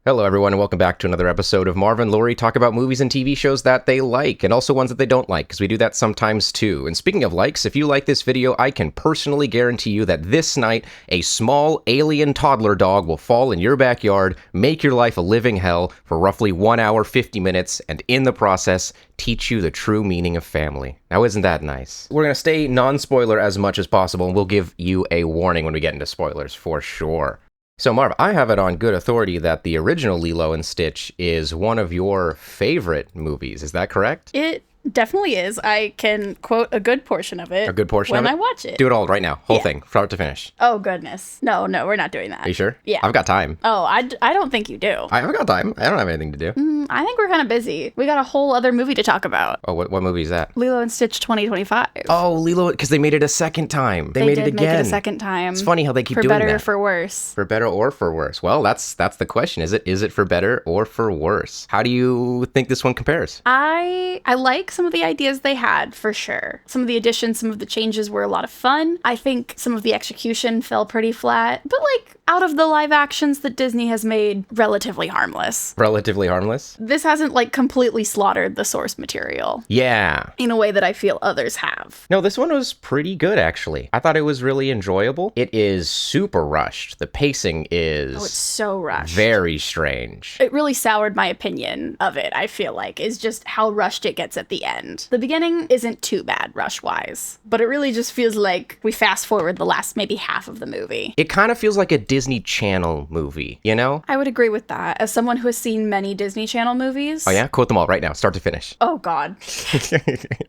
Hello everyone and welcome back to another episode of Marv and Lori talk about movies and TV shows that they like, and also ones that they don't like, because we do that sometimes too. And speaking of likes, if you like this video, I can personally guarantee you that this night, a small alien toddler dog will fall in your backyard, make your life a living hell for roughly 1 hour, 50 minutes, and in the process, teach you the true meaning of family. Now isn't that nice? We're gonna stay non-spoiler as much as possible, and we'll give you a warning when we get into spoilers, for sure. So Marv, I have it on good authority that the original Lilo and Stitch is one of your favorite movies. Is that correct? It definitely is. I can quote a good portion of it. A good portion of it? When I watch it. Do it all right now. Whole thing, start to finish. Oh, goodness. No, we're not doing that. Are you sure? Yeah. I've got time. Oh, I don't think you do. I've got time. I don't have anything to do. I think we're kind of busy. We got a whole other movie to talk about. Oh, what movie is that? Lilo and Stitch 2025. Oh, Lilo, because they made it a second time. They made it again. Make it a second time. It's funny how they keep doing that. For better or for worse. For better or for worse. Well, that's the question. Is it for better or for worse? How do you think this one compares? I like some of the ideas they had, for sure. Some of the additions, some of the changes were a lot of fun. I think some of the execution fell pretty flat. But out of the live actions that Disney has made, relatively harmless. Relatively harmless? This hasn't completely slaughtered the source material. Yeah. In a way that I feel others have. No, this one was pretty good, actually. I thought it was really enjoyable. It is super rushed. The pacing is... Oh, it's so rushed. Very strange. It really soured my opinion of it, I feel like, is just how rushed it gets at the end. The beginning isn't too bad, rush-wise, but it really just feels like we fast-forward the last maybe half of the movie. It kind of feels like a Disney Channel movie, you know? I would agree with that. As someone who has seen many Disney Channel movies... Oh yeah? Quote them all right now, start to finish. Oh, God.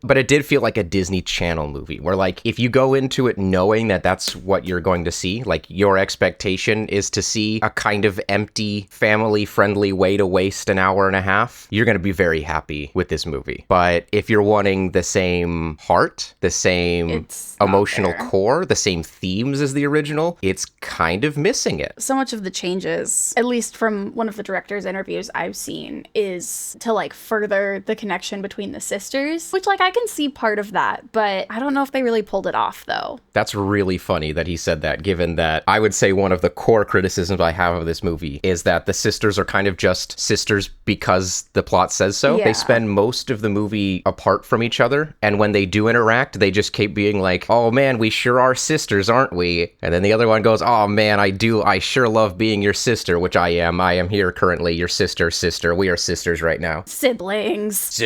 But it did feel like a Disney Channel movie, where if you go into it knowing that that's what you're going to see, your expectation is to see a kind of empty, family-friendly way to waste an hour and a half, you're going to be very happy with this movie. But if you're wanting the same heart, the same emotional core, the same themes as the original, it's kind of missing it. So much of the changes, at least from one of the director's interviews I've seen, is to further the connection between the sisters, which I can see part of that, but I don't know if they really pulled it off though. That's really funny that he said that, given that I would say one of the core criticisms I have of this movie is that the sisters are kind of just sisters because the plot says so. Yeah. They spend most of the movie apart from each other, and when they do interact, they just keep being like, oh man, we sure are sisters, aren't we? And then the other one goes, oh man, I sure love being your sister, which I am. I am here currently, your sister. We are sisters right now. Siblings.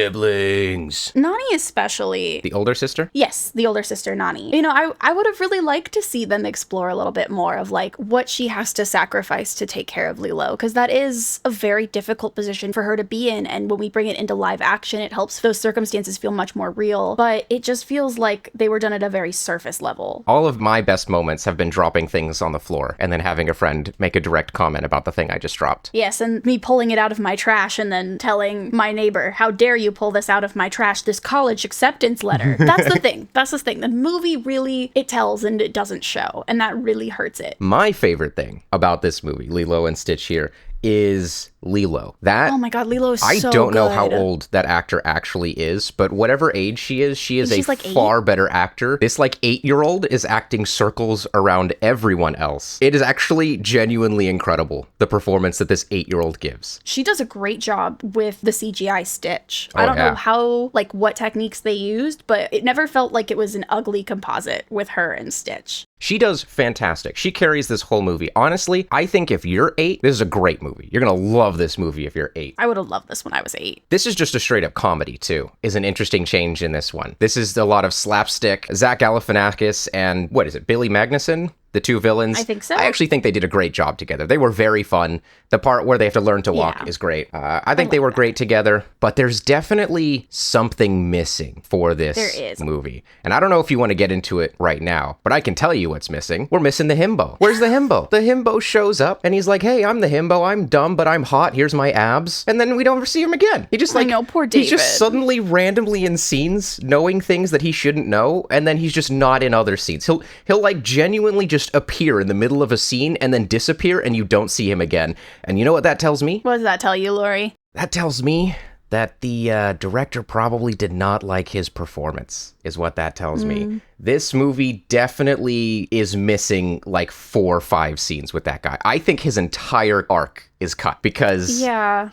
Nani especially. The older sister? Yes, the older sister, Nani. I would have really liked to see them explore a little bit more of what she has to sacrifice to take care of Lilo, because that is a very difficult position for her to be in, and when we bring it into live action, it helps those circumstances feel much more real, but it just feels like they were done at a very surface level. All of my best moments have been dropping things on the floor and then having a friend make a direct comment about the thing I just dropped. Yes, and me pulling it out of my trash and then telling my neighbor, how dare you pull this out of my trash, this college acceptance letter. That's the thing. The movie really, it tells and it doesn't show, and that really hurts it. My favorite thing about this movie, Lilo and Stitch here, is Lilo. Oh my god, Lilo is so good. I don't know how old that actor actually is, but whatever age she is a far better actor. This 8-year-old is acting circles around everyone else. It is actually genuinely incredible, the performance that this 8-year-old gives. She does a great job with the CGI Stitch. I don't know how, what techniques they used, but it never felt like it was an ugly composite with her and Stitch. She does fantastic. She carries this whole movie. Honestly, I think if you're 8, this is a great movie. You're gonna love this movie if you're 8. I would have loved this when I was 8. This is just a straight up comedy too, is an interesting change in this one. This is a lot of slapstick. Zach Galifianakis and, Billy Magnuson? The two villains. I think so. I actually think they did a great job together. They were very fun. The part where they have to learn to walk is great. I think they were great together, but there's definitely something missing for this movie. And I don't know if you want to get into it right now, but I can tell you what's missing. We're missing the himbo. Where's the himbo? The himbo shows up and he's like, hey, I'm the himbo. I'm dumb, but I'm hot. Here's my abs. And then we don't ever see him again. He just I know, poor David. He's just suddenly randomly in scenes knowing things that he shouldn't know, and then he's just not in other scenes. He'll genuinely just appear in the middle of a scene and then disappear and you don't see him again. And you know what that tells me? What does that tell you, Lori? That tells me that the director probably did not like his performance, is what that tells me. This movie definitely is missing like 4 or 5 scenes with that guy. I think his entire arc is cut because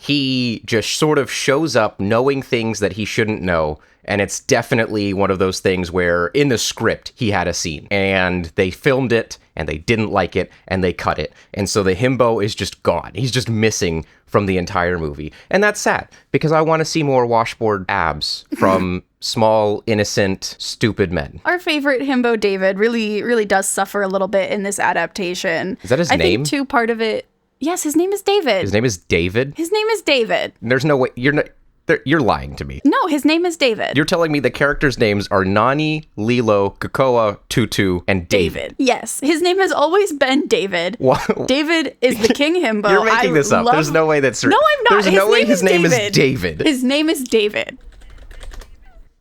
he just sort of shows up knowing things that he shouldn't know. And it's definitely one of those things where in the script, he had a scene and they filmed it and they didn't like it and they cut it. And so the himbo is just gone. He's just missing from the entire movie. And that's sad because I want to see more washboard abs from small, innocent, stupid men. Our favorite himbo, David, really does suffer a little bit in this adaptation. Is that his name? I think too, part of it. Yes, his name is David. His name is David? His name is David. There's no way. You're lying to me. No, his name is David. You're telling me the characters' names are Nani, Lilo, Kokoa, Tutu, and David. Yes, his name has always been David. What? David is the king himbo. You're making this up. There's no way that's... No, I'm not. There's no way his name is David. His name is David.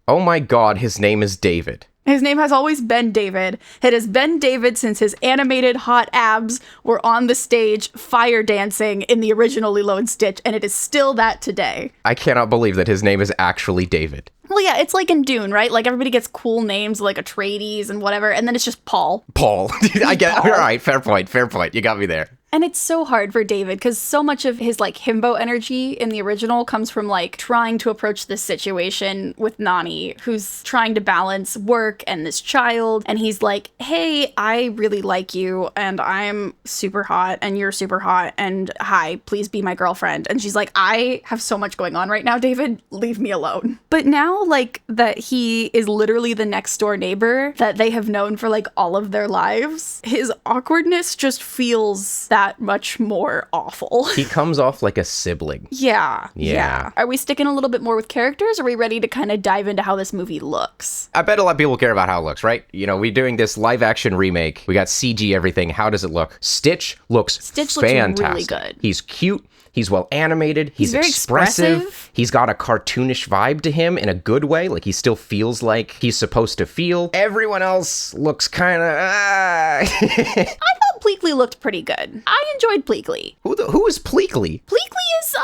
Oh my god, his name is David. His name has always been David. It has been David since his animated hot abs were on the stage fire dancing in the original Lilo and Stitch, and it is still that today. I cannot believe that his name is actually David. Well, yeah, it's like in Dune, right? Like everybody gets cool names like Atreides and whatever, and then it's just Paul. Paul. I get Paul. All right, fair point. You got me there. And it's so hard for David because so much of his like himbo energy in the original comes from like trying to approach this situation with Nani, who's trying to balance work and this child. And he's like, hey, I really like you and I'm super hot and you're super hot and hi, please be my girlfriend. And she's like, I have so much going on right now, David, leave me alone. But now like that he is literally the next door neighbor that they have known for like all of their lives, his awkwardness just feels that much more awful. He comes off like a sibling. Yeah. Are we sticking a little bit more with characters? Or are we ready to kind of dive into how this movie looks? I bet a lot of people care about how it looks, right? You know, we're doing this live action remake. We got CG everything. How does it look? Stitch looks fantastic. Really good. He's cute. He's well animated. He's very expressive. He's got a cartoonish vibe to him in a good way. Like he still feels like he's supposed to feel. Everyone else looks kind of... I thought Pleakley looked pretty good. I enjoyed Pleakley. Who is Pleakley? Pleakley is,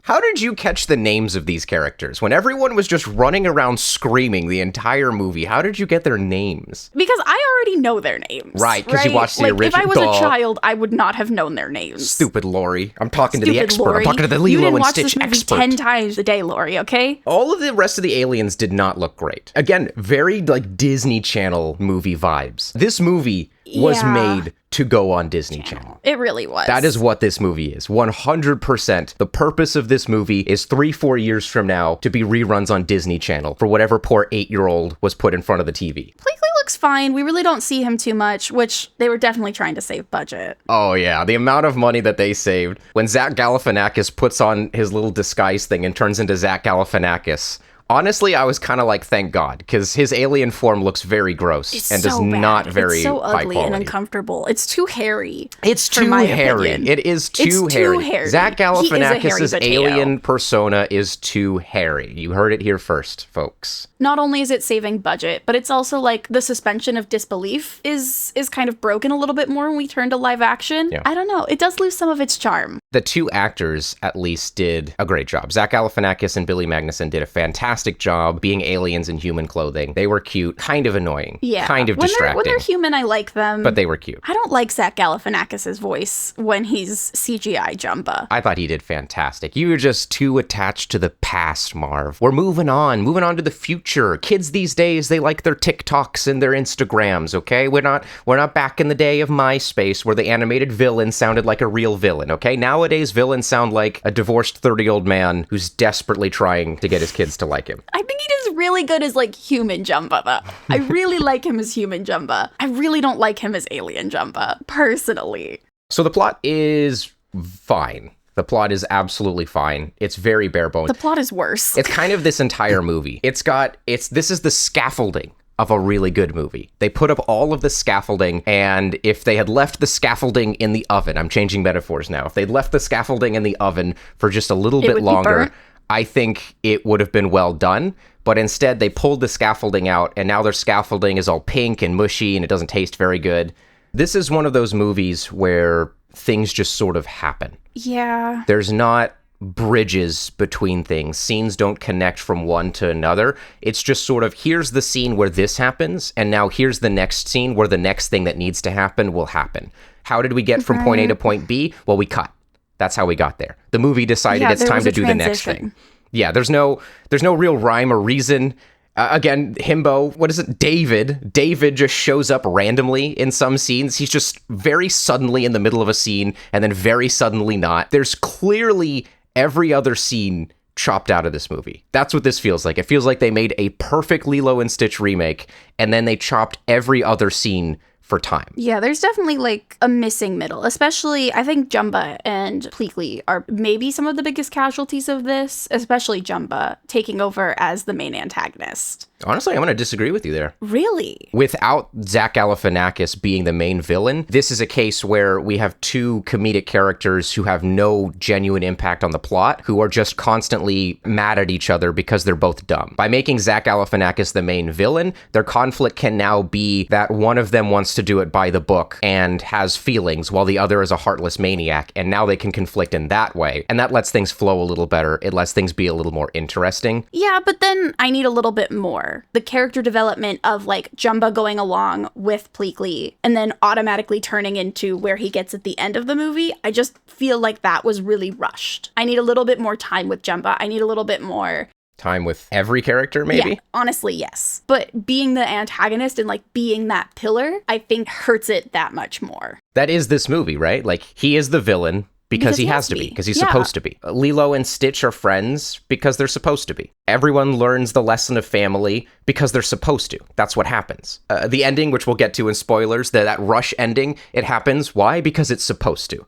How did you catch the names of these characters? When everyone was just running around screaming the entire movie, how did you get their names? Because I already know their names. Right, because you watched the original. If I was a child, I would not have known their names. Stupid Lori. I'm talking to the expert. Lori. I'm talking to the Lilo and Stitch expert. You didn't watch this movie 10 times a day, Lori, okay? All of the rest of the aliens did not look great. Again, very like Disney Channel movie vibes. This movie was made to go on Disney Channel. It really was. That is what this movie is. 100%. The purpose of this movie is 3-4 years from now to be reruns on Disney Channel for whatever poor 8-year-old was put in front of the TV. Pleakley looks fine. We really don't see him too much, which they were definitely trying to save budget. Oh yeah, the amount of money that they saved. When Zach Galifianakis puts on his little disguise thing and turns into Zach Galifianakis, honestly, I was kind of like, thank God, because his alien form looks very gross and is not very high quality. It's so ugly and uncomfortable. It's too hairy. It's too hairy. It is too hairy. Zach Galifianakis' alien persona is too hairy. You heard it here first, folks. Not only is it saving budget, but it's also like the suspension of disbelief is kind of broken a little bit more when we turn to live action. Yeah. I don't know. It does lose some of its charm. The two actors, at least, did a great job. Zach Galifianakis and Billy Magnussen did a fantastic job being aliens in human clothing. They were cute, kind of annoying, kind of distracting. When they're human, I like them. But they were cute. I don't like Zach Galifianakis' voice when he's CGI Jumba. I thought he did fantastic. You were just too attached to the past, Marv. We're moving on to the future. Kids these days, they like their TikToks and their Instagrams, okay? We're not back in the day of MySpace where the animated villain sounded like a real villain, okay? Nowadays, villains sound like a divorced 30-year-old man who's desperately trying to get his kids to like him. I think he does really good as like human Jumba, though. I really like him as human Jumba. I really don't like him as alien Jumba, personally. So the plot is fine. The plot is absolutely fine. It's very bare bones. The plot is worse. It's kind of this entire movie. This is the scaffolding of a really good movie. They put up all of the scaffolding, and if they had left the scaffolding in the oven, I'm changing metaphors now. If they'd left the scaffolding in the oven for just a little bit longer, I think it would have been well done. But instead, they pulled the scaffolding out, and now their scaffolding is all pink and mushy, and it doesn't taste very good. This is one of those movies where things just sort of happen. Yeah. There's not bridges between things. Scenes don't connect from one to another. It's just sort of, here's the scene where this happens, and now here's the next scene where the next thing that needs to happen will happen. How did we get from point A to point B? Well, we cut. That's how we got there. The movie decided it's time to do the next thing. Yeah, there's no real rhyme or reason. Again, himbo, what is it? David just shows up randomly in some scenes. He's just very suddenly in the middle of a scene and then very suddenly not. There's clearly every other scene chopped out of this movie. That's what this feels like. It feels like they made a perfect Lilo and Stitch remake and then they chopped every other scene for time. Yeah, there's definitely like a missing middle, especially I think Jumba and Pleakley are maybe some of the biggest casualties of this, especially Jumba taking over as the main antagonist. Honestly, I'm going to disagree with you there. Really? Without Zach Galifianakis being the main villain, this is a case where we have two comedic characters who have no genuine impact on the plot, who are just constantly mad at each other because they're both dumb. By making Zach Galifianakis the main villain, their conflict can now be that one of them wants to do it by the book and has feelings while the other is a heartless maniac, and now they can conflict in that way. And that lets things flow a little better. It lets things be a little more interesting. Yeah, but then I need a little bit more. The character development of like Jumba going along with Pleakley and then automatically turning into where he gets at the end of the movie, I just feel like that was really rushed. I need a little bit more time with Jumba. I need a little bit more time with every character, maybe? Yeah, honestly, yes. But being the antagonist and like being that pillar, I think hurts it that much more. That is this movie, right? Like, he is the villain because he has to be, because he's supposed to be. Lilo and Stitch are friends because they're supposed to be. Everyone learns the lesson of family because they're supposed to. That's what happens. The ending, which we'll get to in spoilers, that rush ending, it happens. Why? Because it's supposed to.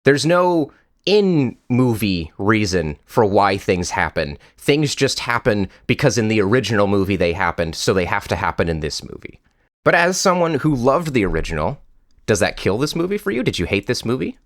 There's no in-movie reason for why things happen. Things just happen because in the original movie they happened, so they have to happen in this movie. But as someone who loved the original, does that kill this movie for you? Did you hate this movie?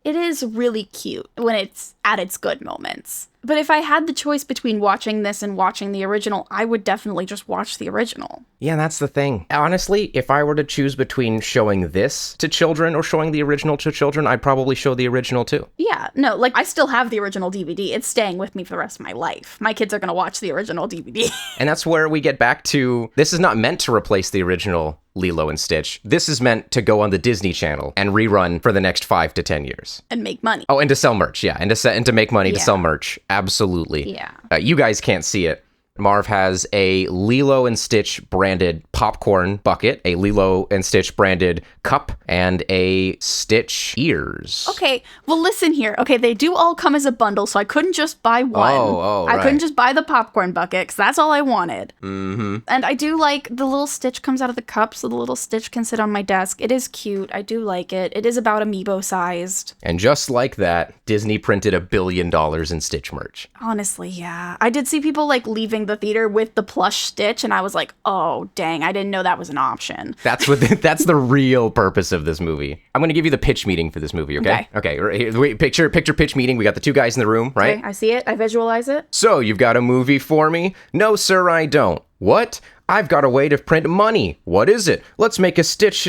It is really cute when it's at its good moments. But if I had the choice between watching this and watching the original, I would definitely just watch the original. Yeah, that's the thing. Honestly, if I were to choose between showing this to children or showing the original to children, I'd probably show the original too. Yeah, no, like I still have the original DVD. It's staying with me for the rest of my life. My kids are going to watch the original DVD. And that's where we get back to, this is not meant to replace the original Lilo and Stitch. This is meant to go on the Disney Channel and rerun for the next 5 to 10 years. And make money. Oh, and to sell merch, yeah. And to make money to sell merch. Absolutely. Yeah. You guys can't see it. Marv has a Lilo and Stitch branded popcorn bucket, a Lilo and Stitch branded cup, and a Stitch ears. Okay, well listen here. Okay, they do all come as a bundle, so I couldn't just buy one. I couldn't just buy the popcorn bucket, because that's all I wanted. Mm-hmm. And I do like the little Stitch comes out of the cup, so the little Stitch can sit on my desk. It is cute. I do like it. It is about amiibo sized. And just like that, Disney printed $1 billion in Stitch merch. Honestly, yeah. I did see people like leaving the theater with the plush Stitch, and I was like, oh dang, I didn't know that was an option. That's the real purpose of this movie. I'm going to give you the pitch meeting for this movie, okay? Okay, wait, picture pitch meeting. We got the two guys in the room, right? Okay, I see it. I visualize it. So, you've got a movie for me? No, sir, I don't. What? I've got a way to print money. What is it? Let's make a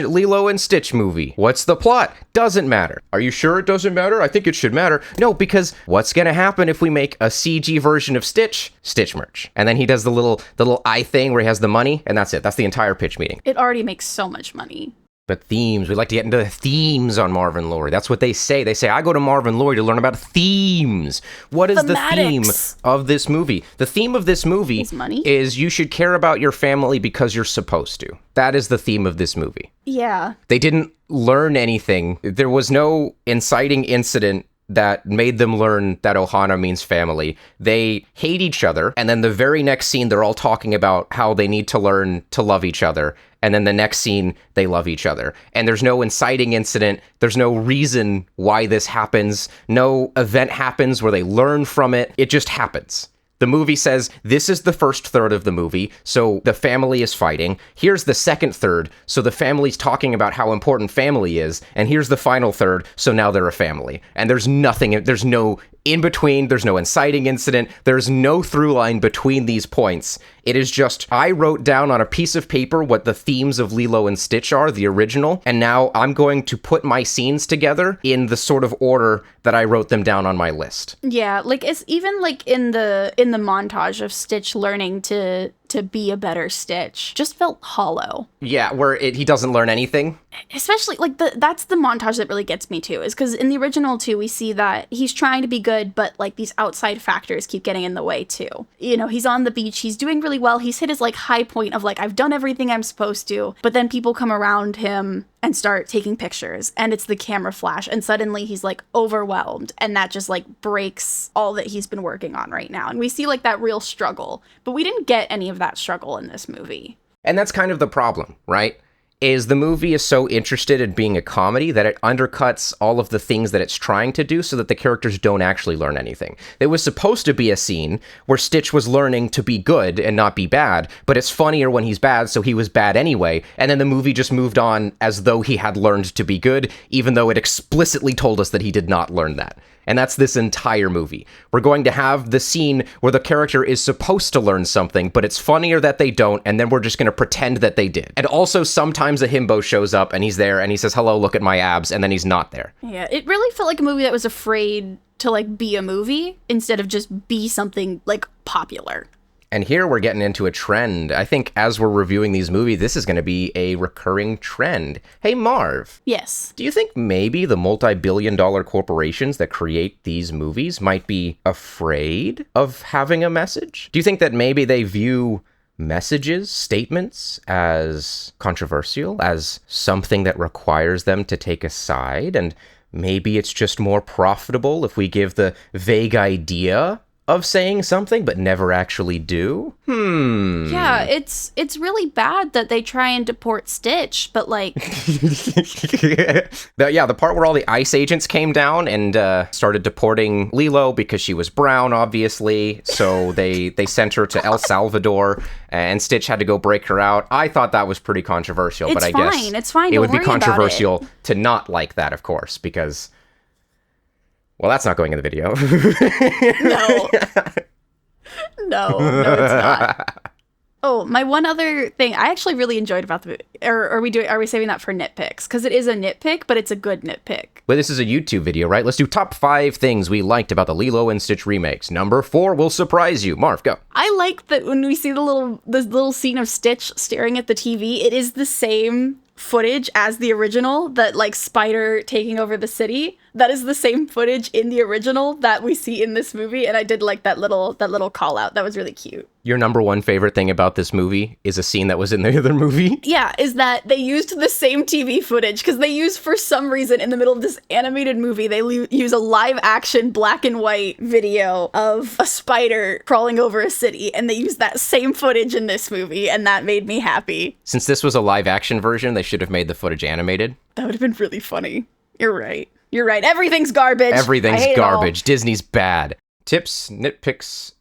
Lilo and Stitch movie. What's the plot? Doesn't matter. Are you sure it doesn't matter? I think it should matter. No, because what's gonna happen if we make a CG version of Stitch merch? And then he does the little eye thing where he has the money, and that's it. That's the entire pitch meeting. It already makes so much money. But themes, we like to get into the themes on Marv and Laurie. That's what they say. They say, I go to Marv and Laurie to learn about themes. What is the theme of this movie? The theme of this movie is you should care about your family because you're supposed to. That is the theme of this movie. Yeah. They didn't learn anything. There was no inciting incident that made them learn that Ohana means family. They hate each other, and then the very next scene, they're all talking about how they need to learn to love each other. And then the next scene, they love each other. And there's no inciting incident. There's no reason why this happens. No event happens where they learn from it. It just happens. The movie says, this is the first third of the movie, so the family is fighting. Here's the second third, so the family's talking about how important family is. And here's the final third, so now they're a family. And there's nothing, there's no in between, there's no inciting incident, there's no through line between these points. It is just, I wrote down on a piece of paper what the themes of Lilo and Stitch are, the original, and now I'm going to put my scenes together in the sort of order that I wrote them down on my list. Yeah, like it's even like in the montage of Stitch learning to be a better Stitch just felt hollow. Yeah, where he doesn't learn anything. Especially like that's the montage that really gets me too, is because in the original too, we see that he's trying to be good, but like these outside factors keep getting in the way too. You know, he's on the beach, he's doing really well, he's hit his like high point of like, I've done everything I'm supposed to, but then people come around him and start taking pictures, and it's the camera flash, and suddenly he's like overwhelmed, and that just like breaks all that he's been working on right now. And we see like that real struggle, but we didn't get any of that struggle in this movie. And that's kind of the problem, right? Is the movie is so interested in being a comedy that it undercuts all of the things that it's trying to do so that the characters don't actually learn anything. There was supposed to be a scene where Stitch was learning to be good and not be bad, but it's funnier when he's bad, so he was bad anyway, and then the movie just moved on as though he had learned to be good, even though it explicitly told us that he did not learn that. And that's this entire movie. We're going to have the scene where the character is supposed to learn something, but it's funnier that they don't, and then we're just going to pretend that they did. And also, sometimes a himbo shows up, and he's there, and he says, hello, look at my abs, and then he's not there. Yeah, it really felt like a movie that was afraid to, like, be a movie instead of just be something, like, popular. And here we're getting into a trend. I think as we're reviewing these movies, this is going to be a recurring trend. Hey, Marv. Yes. Do you think maybe the multi-billion-dollar corporations that create these movies might be afraid of having a message? Do you think that maybe they view messages, statements, as controversial, as something that requires them to take a side, and maybe it's just more profitable if we give the vague idea of saying something but never actually do? Yeah, it's really bad that they try and deport Stitch, but like... the part where all the ICE agents came down and started deporting Lilo because she was brown, obviously, so they sent her to El Salvador, and Stitch had to go break her out. I thought that was pretty controversial, but I guess it's fine. It would be controversial to not like that, of course, because... Well, that's not going in the video. No. No, it's not. Oh, my one other thing I actually really enjoyed about the movie. Are we saving that for nitpicks? Because it is a nitpick, but it's a good nitpick. Well, this is a YouTube video, right? Let's do top 5 things we liked about the Lilo and Stitch remakes. Number 4 will surprise you. Marv, go. I like that when we see the little scene of Stitch staring at the TV, it is the same footage as the original, that like spider taking over the city. That is the same footage in the original that we see in this movie, and I did like that little call out. That was really cute. Your number 1 favorite thing about this movie is a scene that was in the other movie? Yeah, is that they used the same TV footage, because they use, for some reason, in the middle of this animated movie, they use a live action black and white video of a spider crawling over a city, and they used that same footage in this movie, and that made me happy. Since this was a live action version, they should have made the footage animated. That would have been really funny. You're right. Everything's garbage. Everything's garbage. Disney's bad. Tips, tidbits,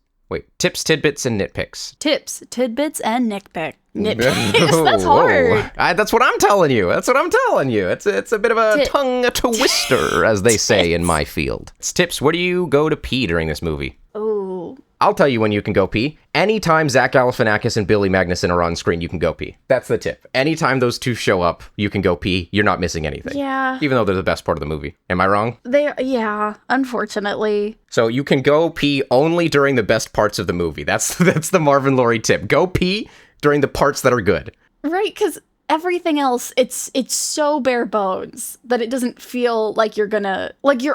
and nitpicks. Tips, tidbits, and nitpicks. That's hard. That's what I'm telling you. It's a bit of a tongue twister, as they say in my field. It's tips. Where do you go to pee during this movie? Oh. I'll tell you when you can go pee. Anytime Zach Galifianakis and Billy Magnussen are on screen, you can go pee. That's the tip. Anytime those two show up, you can go pee. You're not missing anything. Yeah. Even though they're the best part of the movie. Am I wrong? Yeah, unfortunately. So you can go pee only during the best parts of the movie. That's the Marv and Laurie tip. Go pee during the parts that are good. Right, because everything else, it's so bare bones that it doesn't feel like you're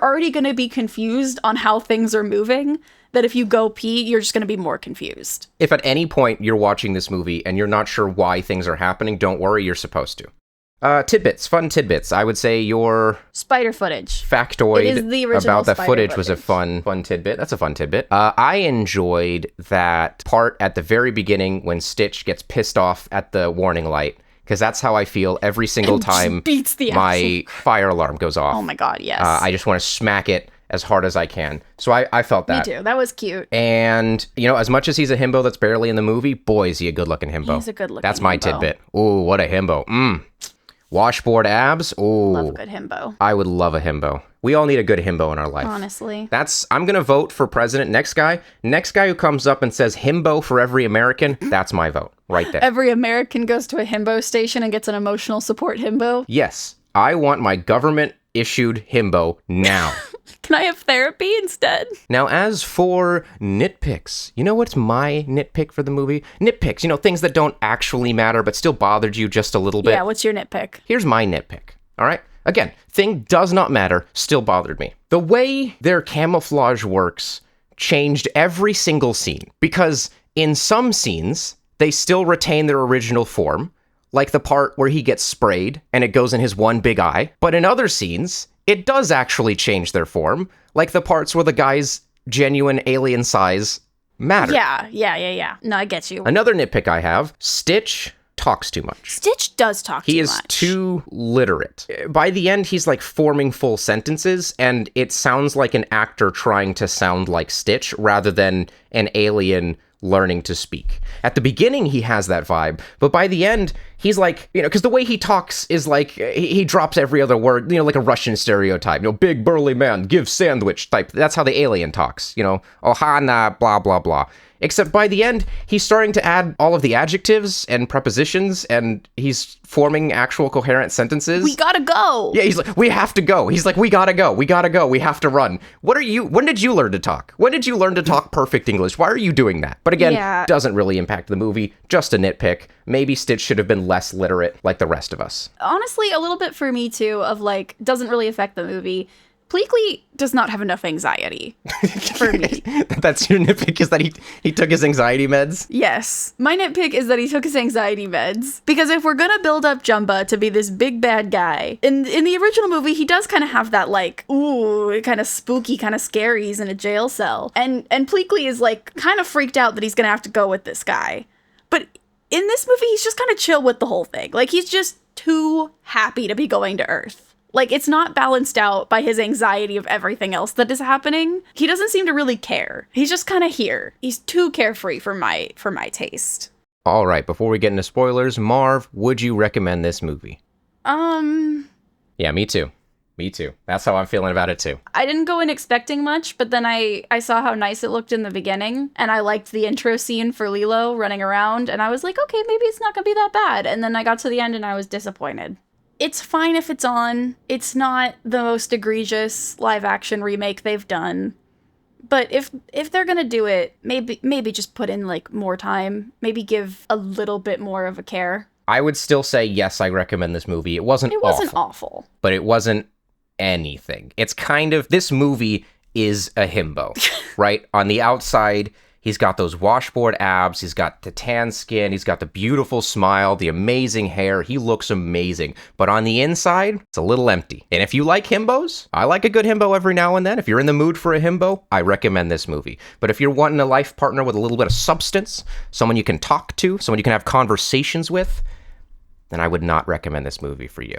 already gonna be confused on how things are moving, that if you go pee, you're just gonna be more confused. If at any point you're watching this movie and you're not sure why things are happening, don't worry, you're supposed to. Tidbits, fun tidbits. I would say your spider footage factoid about that footage was a fun tidbit. That's a fun tidbit. I enjoyed that part at the very beginning when Stitch gets pissed off at the warning light, because that's how I feel every single time my fire alarm goes off. Oh my god, yes. I just want to smack it as hard as I can. So I felt that. Me too. That was cute. And, as much as he's a himbo that's barely in the movie, boy, is he a good-looking himbo. He's a good-looking That's my himbo. tidbit. Ooh, what a himbo. Washboard abs. Love a Oh, good himbo. I would love a himbo. We all need a good himbo in our life. Honestly. I'm going to vote for president. Next guy who comes up and says himbo for every American, that's my vote right there. Every American goes to a himbo station and gets an emotional support himbo. Yes, I want my government issued himbo now. Can I have therapy instead? Now, as for nitpicks, you know what's my nitpick for the movie? Nitpicks, things that don't actually matter but still bothered you just a little bit. Yeah, what's your nitpick? Here's my nitpick, all right? Again, thing does not matter, still bothered me. The way their camouflage works changed every single scene, because in some scenes, they still retain their original form, like the part where he gets sprayed and it goes in his one big eye. But in other scenes, it does actually change their form, like the parts where the guy's genuine alien size matter. Yeah. No, I get you. Another nitpick I have, Stitch talks too much. Stitch does talk too much. He is too literate. By the end, he's like forming full sentences, and it sounds like an actor trying to sound like Stitch rather than an alien learning to speak. At the beginning, he has that vibe, but by the end, he's like, because the way he talks is like, he drops every other word, like a Russian stereotype, big burly man, give sandwich type. That's how the alien talks, ohana, blah, blah, blah. Except by the end, he's starting to add all of the adjectives and prepositions, and he's forming actual coherent sentences. We gotta go. Yeah, he's like, we have to go. He's like, we gotta go. We gotta go. We have to run. When did you learn to talk? When did you learn to talk perfect English? Why are you doing that? But again, doesn't really impact the movie. Just a nitpick. Maybe Stitch should have been less literate like the rest of us. Honestly, a little bit for me too, of like, doesn't really affect the movie. Pleakley does not have enough anxiety for me. That's your nitpick, is that he took his anxiety meds? Yes. My nitpick is that he took his anxiety meds. Because if we're gonna build up Jumba to be this big bad guy, in the original movie, he does kind of have that like, ooh, kind of spooky, kind of scary, he's in a jail cell. And Pleakley is like kind of freaked out that he's gonna have to go with this guy. But in this movie, he's just kind of chill with the whole thing. Like, he's just too happy to be going to Earth. Like, it's not balanced out by his anxiety of everything else that is happening. He doesn't seem to really care. He's just kind of here. He's too carefree for my taste. All right, before we get into spoilers, Marv, would you recommend this movie? Yeah, me too. Me too. That's how I'm feeling about it too. I didn't go in expecting much, but then I saw how nice it looked in the beginning, and I liked the intro scene for Lilo running around, and I was like, okay, maybe it's not gonna be that bad. And then I got to the end and I was disappointed. It's fine if it's on. It's not the most egregious live-action remake they've done. But if they're gonna do it, maybe just put in, like, more time. Maybe give a little bit more of a care. I would still say, yes, I recommend this movie. It wasn't awful. But it wasn't anything. It's kind of... This movie is a himbo, right? On the outside... He's got those washboard abs, he's got the tan skin, he's got the beautiful smile, the amazing hair, he looks amazing. But on the inside, it's a little empty. And if you like himbos, I like a good himbo every now and then. If you're in the mood for a himbo, I recommend this movie. But if you're wanting a life partner with a little bit of substance, someone you can talk to, someone you can have conversations with, then I would not recommend this movie for you.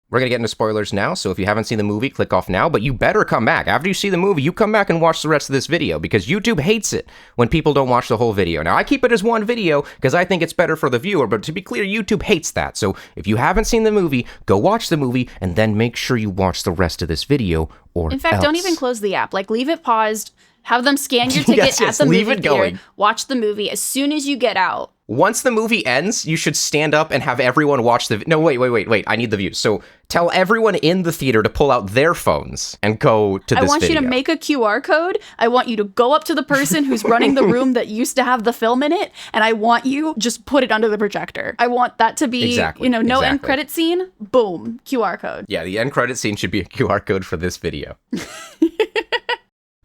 We're going to get into spoilers now, so if you haven't seen the movie, click off now, but you better come back. After you see the movie, you come back and watch the rest of this video, because YouTube hates it when people don't watch the whole video. Now, I keep it as one video, because I think it's better for the viewer, but to be clear, YouTube hates that. So if you haven't seen the movie, go watch the movie, and then make sure you watch the rest of this video, or in fact, else. Don't even close the app. Like, leave it paused, have them scan your ticket at the movie theater, watch the movie. As soon as you get out, once the movie ends, you should stand up and have everyone watch the... No, wait. I need the view. So tell everyone in the theater to pull out their phones and go to this video. I want you to make a QR code. I want you to go up to the person who's running the room that used to have the film in it, and I want you just put it under the projector. I want that to be, no end credit scene. Boom, QR code. Yeah, the end credit scene should be a QR code for this video.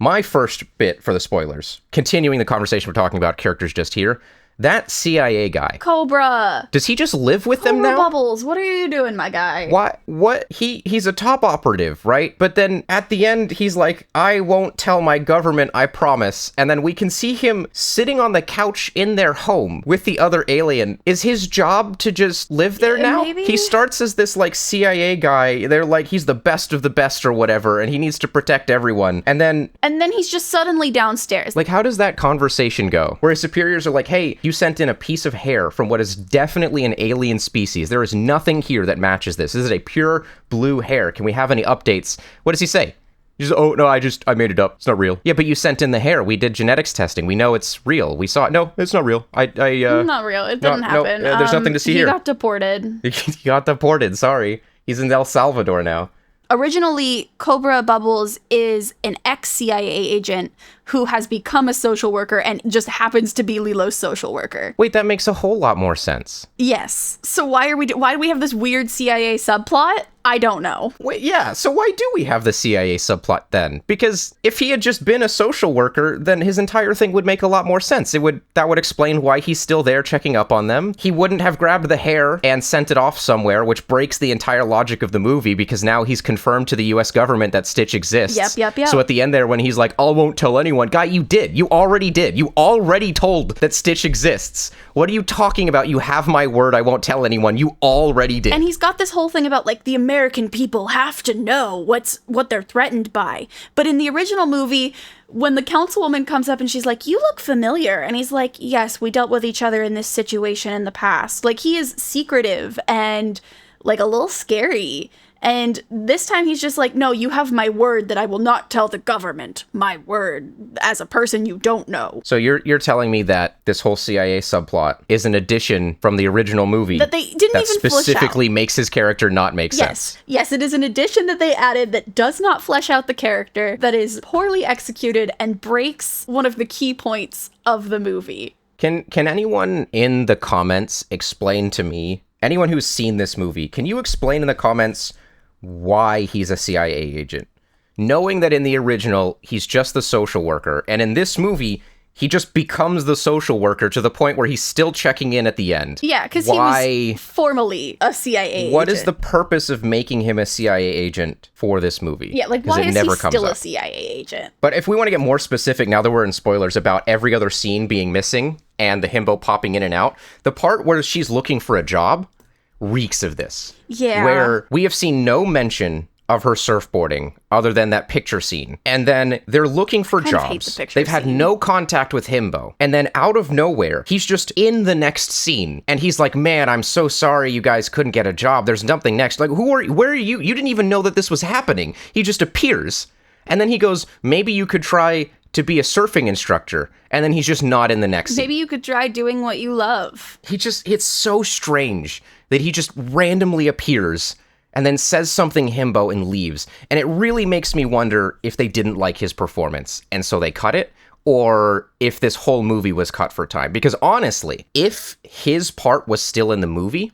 My first bit for the spoilers, continuing the conversation we're talking about characters just here, that CIA guy. Cobra. Does he just live with them now? Bubbles, what are you doing, my guy? What? He's a top operative, right? But then at the end, he's like, I won't tell my government, I promise. And then we can see him sitting on the couch in their home with the other alien. Is his job to just live there now? Maybe? He starts as this, like, CIA guy. They're like, he's the best of the best or whatever, and he needs to protect everyone. And then he's just suddenly downstairs. Like, how does that conversation go? Where his superiors are like, hey, You sent in a piece of hair from what is definitely an alien species. There is nothing here that matches this. This is a pure blue hair. Can we have any updates? What does he say? He's just, oh, no, I made it up. It's not real. Yeah, but you sent in the hair. We did genetics testing. We know it's real. We saw it. No, it's not real. Not real. It didn't happen. No, there's nothing to see here. He got deported. He got deported. Sorry. He's in El Salvador now. Originally, Cobra Bubbles is an ex-CIA agent who has become a social worker and just happens to be Lilo's social worker. Wait, that makes a whole lot more sense. Yes. So why do we have this weird CIA subplot? I don't know. Wait, yeah, so why do we have the CIA subplot then? Because if he had just been a social worker, then his entire thing would make a lot more sense. That would explain why he's still there checking up on them. He wouldn't have grabbed the hair and sent it off somewhere, which breaks the entire logic of the movie because now he's confirmed to the US government that Stitch exists. Yep. So at the end there when he's like, I won't tell anyone. Guy, you did. You already did. You already told that Stitch exists. What are you talking about? You have my word. I won't tell anyone. You already did. And he's got this whole thing about like the American people have to know what they're threatened by. But in the original movie, when the councilwoman comes up and she's like, you look familiar. And he's like, yes, we dealt with each other in this situation in the past. Like he is secretive and like a little scary. And this time he's just like, no, you have my word that I will not tell the government. My word as a person you don't know. So you're telling me that this whole CIA subplot is an addition from the original movie that they didn't even specifically makes his character not make sense. Yes, it is an addition that they added that does not flesh out the character, that is poorly executed and breaks one of the key points of the movie. Can anyone in the comments explain to me, anyone who's seen this movie, can you explain in the comments why he's a CIA agent? Knowing that in the original, he's just the social worker, and in this movie, he just becomes the social worker to the point where he's still checking in at the end. Yeah, because he was formally a CIA agent. What is the purpose of making him a CIA agent for this movie? Yeah, like why is he still a CIA agent? But if we want to get more specific, now that we're in spoilers, about every other scene being missing and the himbo popping in and out, the part where she's looking for a job reeks of this. Yeah. Where we have seen no mention of her surfboarding other than that picture scene. And then they're looking for jobs. They've had no contact with himbo. And then out of nowhere, he's just in the next scene. And he's like, man, I'm so sorry you guys couldn't get a job. There's nothing next. Like, where are you? You didn't even know that this was happening. He just appears. And then he goes, maybe you could try to be a surfing instructor. And then he's just not in the next scene. Maybe you could try doing what you love. It's so strange that he just randomly appears and then says something himbo and leaves. And it really makes me wonder if they didn't like his performance and so they cut it, or if this whole movie was cut for time. Because honestly, if his part was still in the movie,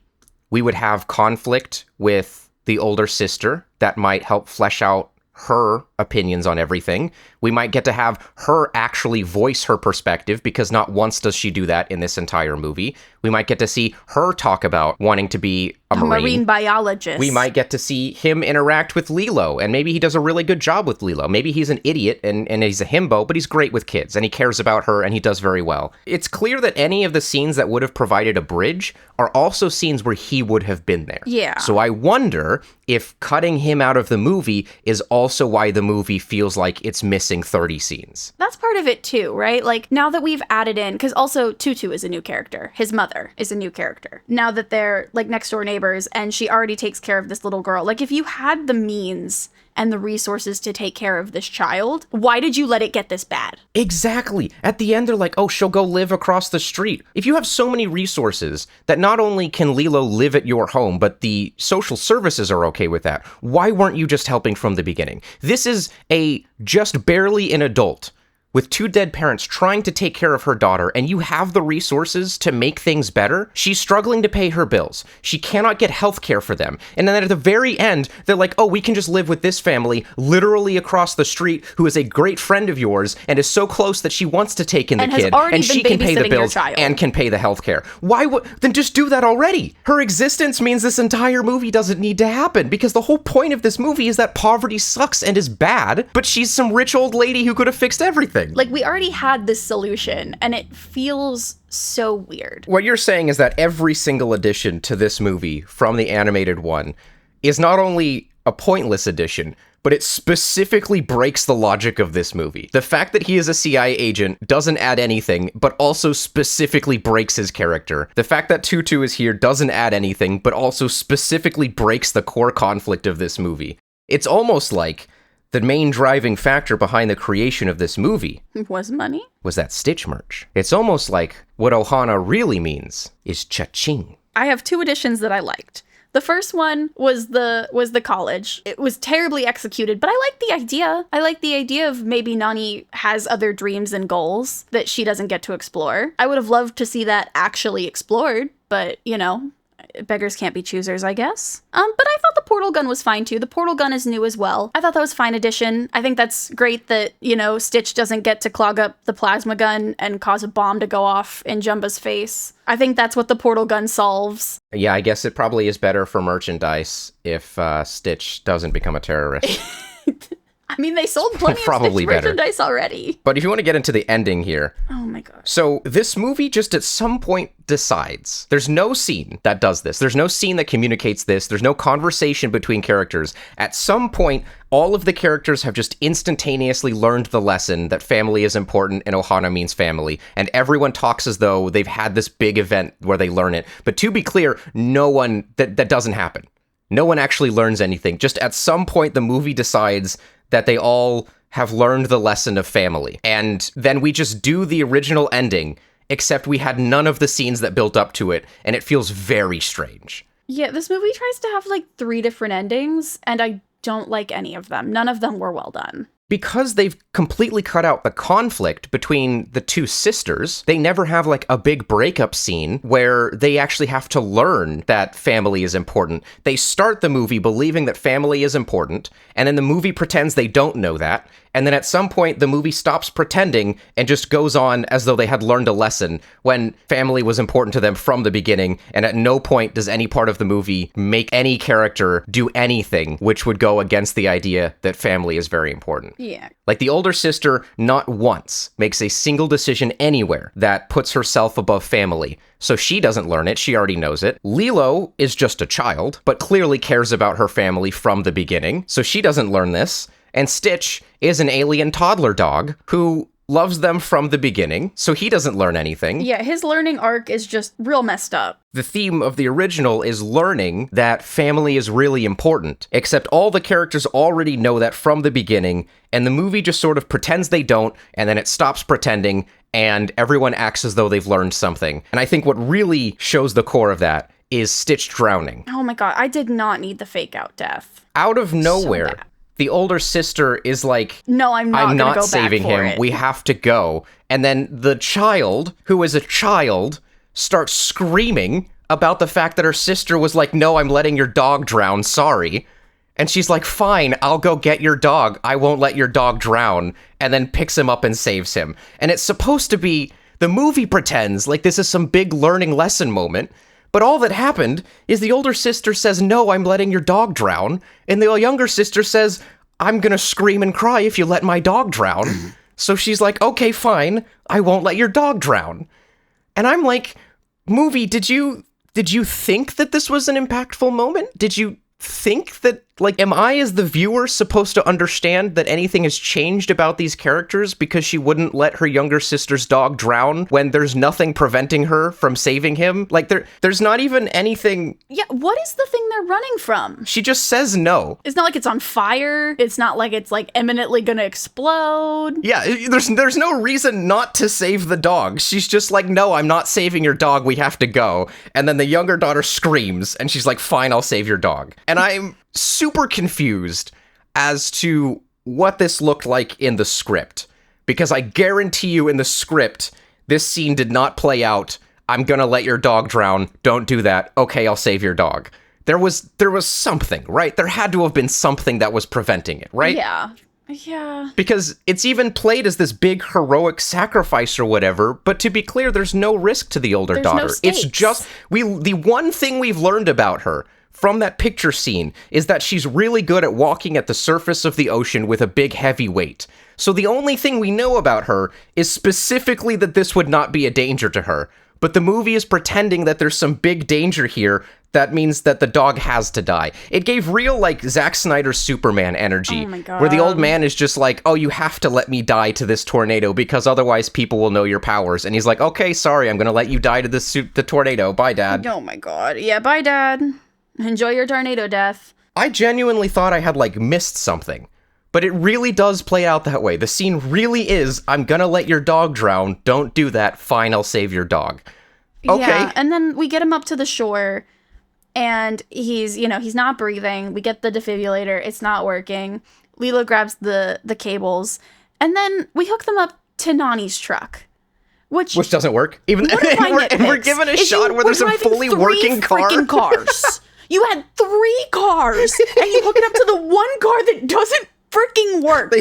we would have conflict with the older sister that might help flesh out her opinions on everything. We might get to have her actually voice her perspective, because not once does she do that in this entire movie. We might get to see her talk about wanting to be a marine biologist. We might get to see him interact with Lilo, and maybe he does a really good job with Lilo. Maybe he's an idiot and he's a himbo, but he's great with kids, and he cares about her, and he does very well. It's clear that any of the scenes that would have provided a bridge are also scenes where he would have been there. Yeah. So I wonder if cutting him out of the movie is also why the movie feels like it's missing 30 scenes. That's part of it too, right? Like, now that we've added in, because also Tutu is a new character. His mother is a new character. Now that they're like next door neighbors and she already takes care of this little girl. Like, if you had the means and the resources to take care of this child, why did you let it get this bad? Exactly. At the end, they're like, oh, she'll go live across the street. If you have so many resources that not only can Lilo live at your home, but the social services are okay with that, why weren't you just helping from the beginning? This is a just barely an adult with two dead parents trying to take care of her daughter, and you have the resources to make things better. She's struggling to pay her bills. She cannot get health care for them. And then at the very end, they're like, oh, we can just live with this family literally across the street who is a great friend of yours and is so close that she wants to take in the kid, and she can pay the bills and can pay the health care. Why would then just do that already? Her existence means this entire movie doesn't need to happen, because the whole point of this movie is that poverty sucks and is bad, but she's some rich old lady who could have fixed everything. Like, we already had this solution, and it feels so weird. What you're saying is that every single addition to this movie from the animated one is not only a pointless addition, but it specifically breaks the logic of this movie. The fact that he is a CIA agent doesn't add anything, but also specifically breaks his character. The fact that Tutu is here doesn't add anything, but also specifically breaks the core conflict of this movie. It's almost like the main driving factor behind the creation of this movie was money? Was that Stitch merch. It's almost like what Ohana really means is cha-ching. I have 2 additions that I liked. The first one was the college. It was terribly executed, but I like the idea. I like the idea of maybe Nani has other dreams and goals that she doesn't get to explore. I would have loved to see that actually explored, but, you know, beggars can't be choosers, I guess. But I thought the portal gun was fine too. The portal gun is new as well. I thought that was a fine addition. I think that's great that, you know, Stitch doesn't get to clog up the plasma gun and cause a bomb to go off in Jumba's face. I think that's what the portal gun solves. Yeah, I guess it probably is better for merchandise if Stitch doesn't become a terrorist. I mean, they sold plenty of Stitch merchandise already. But if you want to get into the ending here. Oh my gosh. So this movie just at some point decides. There's no scene that does this. There's no scene that communicates this. There's no conversation between characters. At some point, all of the characters have just instantaneously learned the lesson that family is important and Ohana means family. And everyone talks as though they've had this big event where they learn it. But to be clear, no one, that doesn't happen. No one actually learns anything. Just at some point, the movie decides that they all have learned the lesson of family. And then we just do the original ending, except we had none of the scenes that built up to it, and it feels very strange. Yeah, this movie tries to have like 3 different endings, and I don't like any of them. None of them were well done. Because they've completely cut out the conflict between the 2 sisters, they never have like a big breakup scene where they actually have to learn that family is important. They start the movie believing that family is important, and then the movie pretends they don't know that, and then at some point the movie stops pretending and just goes on as though they had learned a lesson when family was important to them from the beginning, and at no point does any part of the movie make any character do anything which would go against the idea that family is very important. Yeah. Like the older sister not once makes a single decision anywhere that puts herself above family. So she doesn't learn it, she already knows it. Lilo is just a child, but clearly cares about her family from the beginning, so she doesn't learn this. And Stitch is an alien toddler dog who loves them from the beginning, so he doesn't learn anything. Yeah, his learning arc is just real messed up. The theme of the original is learning that family is really important, except all the characters already know that from the beginning, and the movie just sort of pretends they don't, and then it stops pretending, and everyone acts as though they've learned something. And I think what really shows the core of that is Stitch drowning. Oh my god, I did not need the fake out death. Out of nowhere. So the older sister is like, no, I'm not go saving back for him. It. We have to go. And then the child, who is a child, starts screaming about the fact that her sister was like, no, I'm letting your dog drown. Sorry. And she's like, fine, I'll go get your dog. I won't let your dog drown. And then picks him up and saves him. And it's supposed to be, the movie pretends like this is some big learning lesson moment. But all that happened is the older sister says, no, I'm letting your dog drown. And the younger sister says, I'm gonna scream and cry if you let my dog drown. So she's like, okay, fine, I won't let your dog drown. And I'm like, movie, did you think that this was an impactful moment? Did you think that, like, am I as the viewer supposed to understand that anything has changed about these characters because she wouldn't let her younger sister's dog drown when there's nothing preventing her from saving him? Like, there's not even anything. Yeah, what is the thing they're running from? She just says no. It's not like it's on fire. It's not like it's, like, imminently gonna explode. Yeah, there's no reason not to save the dog. She's just like, no, I'm not saving your dog. We have to go. And then the younger daughter screams, and she's like, fine, I'll save your dog. And I'm super confused as to what this looked like in the script, because I guarantee you in the script, this scene did not play out. I'm gonna let your dog drown. Don't do that. Okay, I'll save your dog. There was something, right? There had to have been something that was preventing it, right? Yeah. Because it's even played as this big heroic sacrifice or whatever, but to be clear, there's no risk to the older daughter. No stakes. It's just the one thing we've learned about her from that picture scene is that she's really good at walking at the surface of the ocean with a big heavy weight. So the only thing we know about her is specifically that this would not be a danger to her. But the movie is pretending that there's some big danger here that means that the dog has to die. It gave real, like, Zack Snyder Superman energy. Oh my God. Where the old man is just like, oh, you have to let me die to this tornado because otherwise people will know your powers. And he's like, okay, sorry, I'm going to let you die to the tornado. Bye, Dad. Oh my God. Yeah, bye, Dad. Enjoy your tornado death. I genuinely thought I had, like, missed something. But it really does play out that way. The scene really is, I'm going to let your dog drown. Don't do that. Fine, I'll save your dog. Okay. Yeah, and then we get him up to the shore. And he's not breathing. We get the defibrillator. It's not working. Lilo grabs the cables. And then we hook them up to Nani's truck. Which doesn't work. Even and we're given a shot where there's a fully working car. Freaking cars. You had 3 cars. And you hook it up to the one car that doesn't freaking work.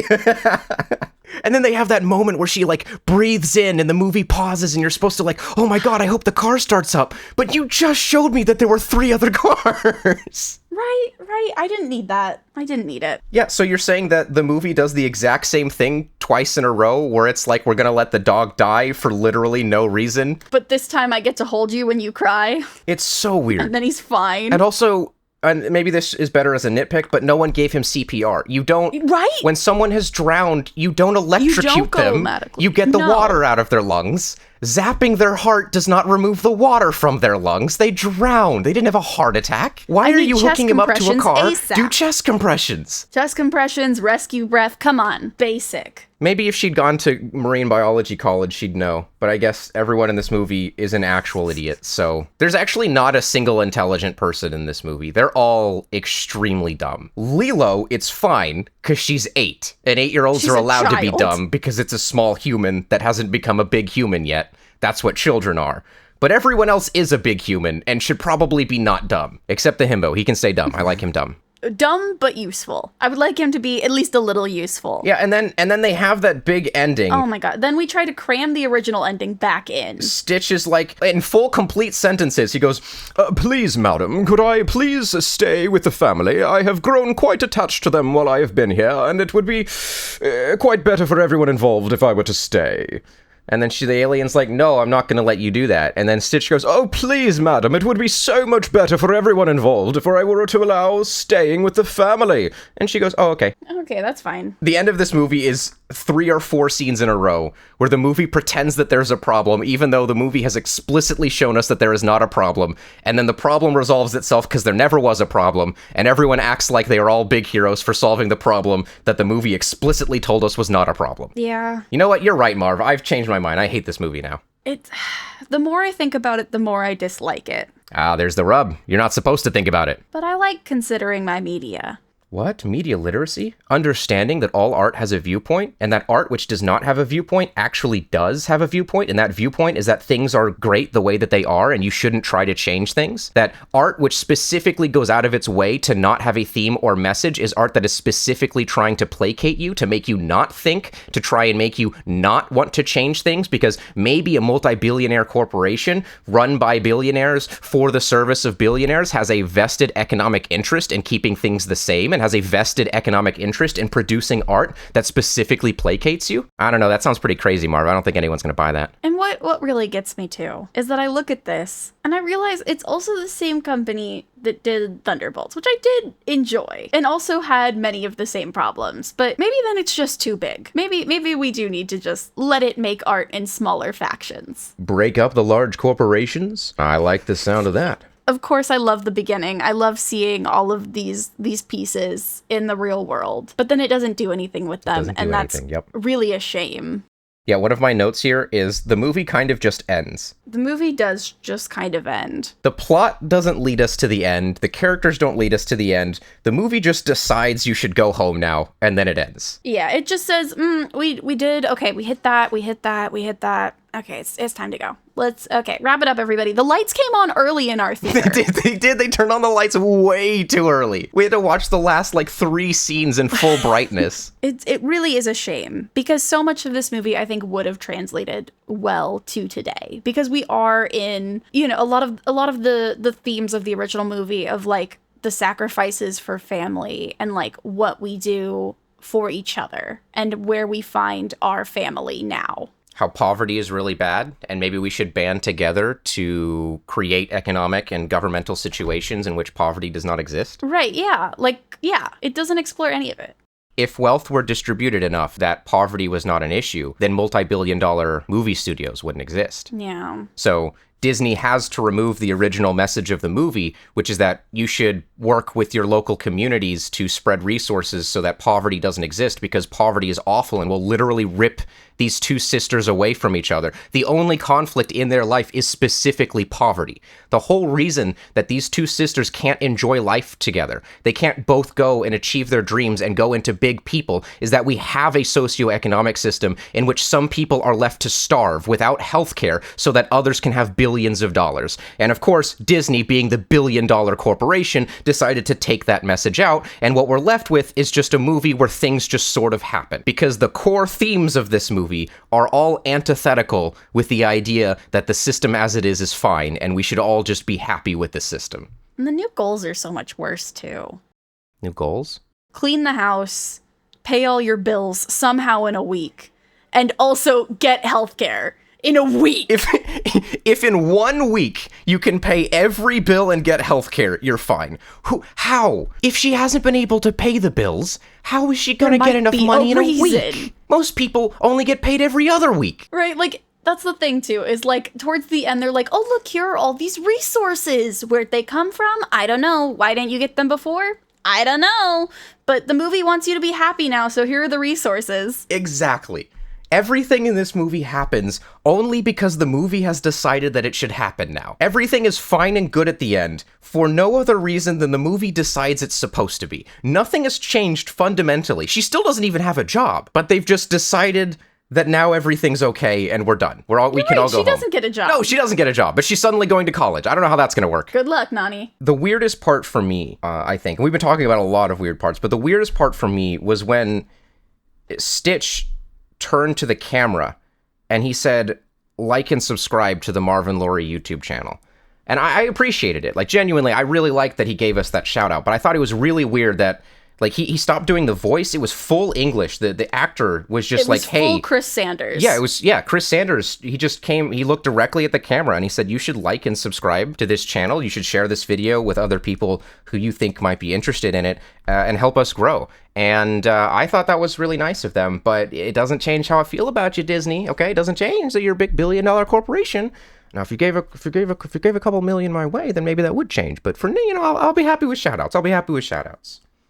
And then they have that moment where she, like, breathes in and the movie pauses and you're supposed to, like, oh my God, I hope the car starts up. But you just showed me that there were 3 other cars. Right. I didn't need that. I didn't need it. Yeah, so you're saying that the movie does the exact same thing twice in a row where it's like, we're gonna let the dog die for literally no reason? But this time I get to hold you when you cry. It's so weird. And then he's fine. And also... and maybe this is better as a nitpick, but no one gave him CPR. You don't... Right? When someone has drowned, you don't electrocute them. You get the water out of their lungs. Zapping their heart does not remove the water from their lungs. They drown. They didn't have a heart attack. Why are you hooking him up to a car? ASAP. Do chest compressions. Chest compressions, rescue breath. Come on. Basic. Maybe if she'd gone to marine biology college, she'd know. But I guess everyone in this movie is an actual idiot, so... There's actually not a single intelligent person in this movie. They're all extremely dumb. Lilo, it's fine, because she's 8. And 8-year-olds are allowed to be dumb because it's a small human that hasn't become a big human yet. That's what children are. But everyone else is a big human and should probably be not dumb. Except the himbo. He can stay dumb. I like him dumb. Dumb but useful. I would like him to be at least a little useful. Yeah, and then they have that big ending. Oh my God. Then we try to cram the original ending back in. Stitch is like, in full complete sentences, he goes, please, madam, could I please stay with the family? I have grown quite attached to them while I have been here, and it would be quite better for everyone involved if I were to stay. And then the alien's like, no, I'm not going to let you do that. And then Stitch goes, oh, please, madam, it would be so much better for everyone involved if I were to allow staying with the family. And she goes, oh, okay. Okay, that's fine. The end of this movie is 3 or 4 scenes in a row where the movie pretends that there's a problem, even though the movie has explicitly shown us that there is not a problem. And then the problem resolves itself because there never was a problem. And everyone acts like they are all big heroes for solving the problem that the movie explicitly told us was not a problem. Yeah. You know what? You're right, Marv. I've changed my mind. I hate this movie now. The more I think about it, the more I dislike it. Ah, there's the rub. You're not supposed to think about it. But I like considering my media. What? Media literacy? Understanding that all art has a viewpoint, and that art which does not have a viewpoint actually does have a viewpoint, and that viewpoint is that things are great the way that they are, and you shouldn't try to change things. That art which specifically goes out of its way to not have a theme or message is art that is specifically trying to placate you, to make you not think, to try and make you not want to change things, because maybe a multi-billionaire corporation run by billionaires for the service of billionaires has a vested economic interest in keeping things the same, and has a vested economic interest in producing art that specifically placates you. I don't know, that sounds pretty crazy, Marv. I don't think anyone's gonna buy that. And what really gets me too is that I look at this and I realize it's also the same company that did Thunderbolts, which I did enjoy, and also had many of the same problems. But maybe then it's just too big. Maybe we do need to just let it make art in smaller factions. Break up the large corporations? I like the sound of that. Of course, I love the beginning. I love seeing all of these pieces in the real world, but then it doesn't do anything with them, and that's really a shame. Yeah, one of my notes here is the movie kind of just ends. The movie does just kind of end. The plot doesn't lead us to the end. The characters don't lead us to the end. The movie just decides you should go home now, and then it ends. Yeah, it just says, we did, okay, we hit that. Okay, it's time to go. Okay, wrap it up, everybody. The lights came on early in our theater. They did. They turned on the lights way too early. We had to watch the last, 3 scenes in full brightness. It really is a shame, because so much of this movie, I think, would have translated well to today. Because we are in, a lot of the themes of the original movie of, the sacrifices for family and, what we do for each other and where we find our family now. how poverty is really bad, and maybe we should band together to create economic and governmental situations in which poverty does not exist. Right, yeah. It doesn't explore any of it. If wealth were distributed enough that poverty was not an issue, then multi-billion-dollar movie studios wouldn't exist. Yeah. So Disney has to remove the original message of the movie, which is that you should work with your local communities to spread resources so that poverty doesn't exist, because poverty is awful and will literally rip these two sisters away from each other. The only conflict in their life is specifically poverty. The whole reason that these two sisters can't enjoy life together, they can't both go and achieve their dreams and go into big people, is that we have a socioeconomic system in which some people are left to starve without healthcare so that others can have billions of dollars. And of course, Disney, being the billion-dollar corporation, decided to take that message out, and what we're left with is just a movie where things just sort of happen. Because the core themes of this movie are all antithetical with the idea that the system as it is fine, and we should all just be happy with the system. And the new goals are so much worse, too. New goals? Clean the house, pay all your bills somehow in a week, and also get healthcare in a week. If in 1 week you can pay every bill and get healthcare, you're fine. How? If she hasn't been able to pay the bills, how is she going to get enough money in a week? Most people only get paid every other week. Right, like, that's the thing, too, is, like, towards the end, they're like, oh, look, here are all these resources. Where'd they come from? I don't know. Why didn't you get them before? I don't know. But the movie wants you to be happy now, so here are the resources. Exactly. Everything in this movie happens only because the movie has decided that it should happen now. Everything is fine and good at the end for no other reason than the movie decides it's supposed to be. Nothing has changed fundamentally. She still doesn't even have a job, but they've just decided that now everything's okay and we're done. We can all go home. She doesn't get a job. No, she doesn't get a job, but she's suddenly going to college. I don't know how that's going to work. Good luck, Nani. The weirdest part for me, I think, and we've been talking about a lot of weird parts, but the weirdest part for me was when Stitch turned to the camera and he said, like and subscribe to the Marv and Laurie YouTube channel. And I appreciated it. Like, genuinely, I really liked that he gave us that shout out, but I thought it was really weird that, like, he stopped doing the voice. It was full English. The actor was just like, hey. Full Chris Sanders. Yeah, Chris Sanders. He just came, he looked directly at the camera and he said, you should like and subscribe to this channel. You should share this video with other people who you think might be interested in it and help us grow. And I thought that was really nice of them, but it doesn't change how I feel about you, Disney. Okay, it doesn't change that you're a big billion-dollar corporation. Now, if you gave a couple million my way, then maybe that would change. But for me, I'll be happy with shout-outs.